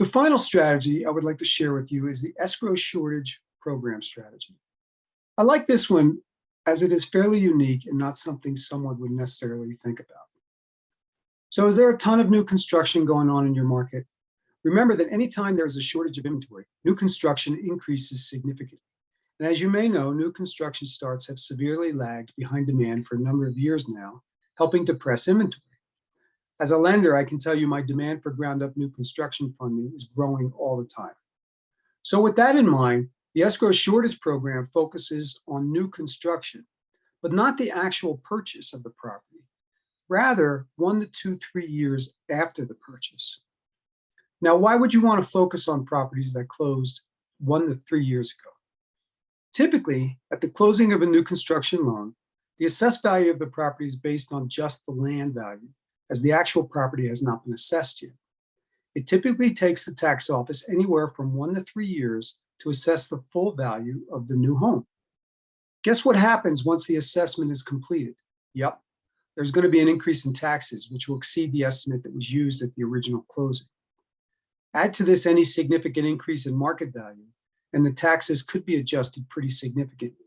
The final strategy I would like to share with you is the escrow shortage program strategy. I like this one as it is fairly unique and not something someone would necessarily think about. So is there a ton of new construction going on in your market? Remember that anytime there is a shortage of inventory, new construction increases significantly. And as you may know, new construction starts have severely lagged behind demand for a number of years now, helping depress inventory. As a lender, I can tell you my demand for ground-up new construction funding is growing all the time. So with that in mind, the escrow shortage program focuses on new construction, but not the actual purchase of the property, rather 1 to 2, 3 years after the purchase. Now, why would you want to focus on properties that closed 1 to 3 years ago? Typically, at the closing of a new construction loan, the assessed value of the property is based on just the land value, as the actual property has not been assessed yet. It typically takes the tax office anywhere from 1 to 3 years to assess the full value of the new home. Guess what happens once the assessment is completed? Yep, there's going to be an increase in taxes, which will exceed the estimate that was used at the original closing. Add to this any significant increase in market value, and the taxes could be adjusted pretty significantly.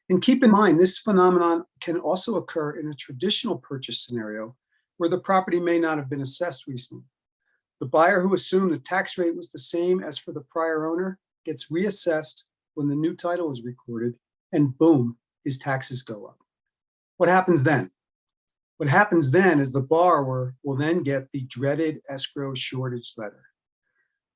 And keep in mind, this phenomenon can also occur in a traditional purchase scenario where the property may not have been assessed recently. The buyer who assumed the tax rate was the same as for the prior owner gets reassessed when the new title is recorded, and boom, his taxes go up. What happens then? What happens then is the borrower will then get the dreaded escrow shortage letter.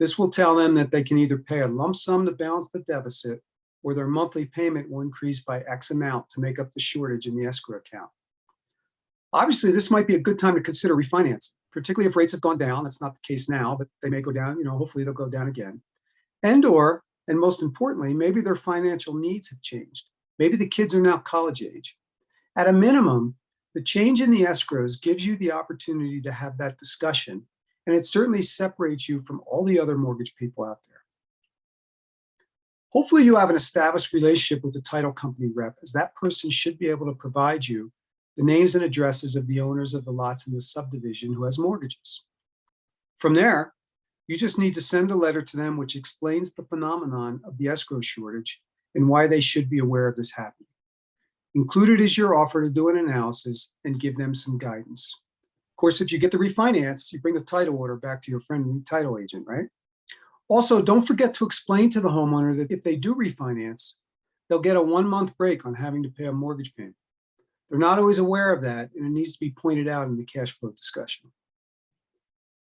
This will tell them that they can either pay a lump sum to balance the deficit, or their monthly payment will increase by X amount to make up the shortage in the escrow account. Obviously, this might be a good time to consider refinancing, particularly if rates have gone down. That's not the case now, but they may go down, hopefully they'll go down again. And most importantly, maybe their financial needs have changed. Maybe the kids are now college age. At a minimum, the change in the escrows gives you the opportunity to have that discussion, and it certainly separates you from all the other mortgage people out there. Hopefully you have an established relationship with the title company rep, as that person should be able to provide you the names and addresses of the owners of the lots in the subdivision who has mortgages. From there, you just need to send a letter to them which explains the phenomenon of the escrow shortage and why they should be aware of this happening. Included is your offer to do an analysis and give them some guidance. Of course, if you get the refinance, you bring the title order back to your friendly title agent, right? Also, don't forget to explain to the homeowner that if they do refinance, they'll get a 1-month break on having to pay a mortgage payment. They're not always aware of that, and it needs to be pointed out in the cash flow discussion.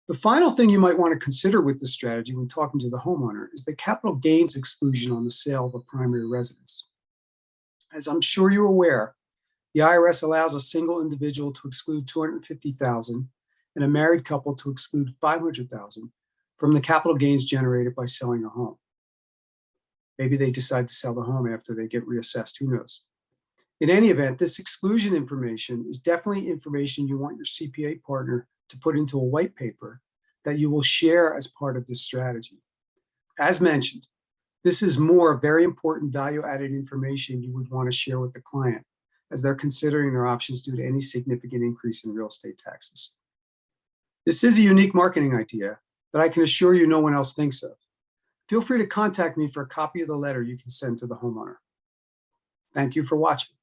The final thing you might want to consider with this strategy when talking to the homeowner is the capital gains exclusion on the sale of a primary residence. As I'm sure you're aware, the IRS allows a single individual to exclude $250,000 and a married couple to exclude $500,000 from the capital gains generated by selling a home. Maybe they decide to sell the home after they get reassessed, who knows? In any event, this exclusion information is definitely information you want your CPA partner to put into a white paper that you will share as part of this strategy. As mentioned, this is more very important value-added information you would want to share with the client as they're considering their options due to any significant increase in real estate taxes. This is a unique marketing idea that I can assure you no one else thinks of. Feel free to contact me for a copy of the letter you can send to the homeowner. Thank you for watching.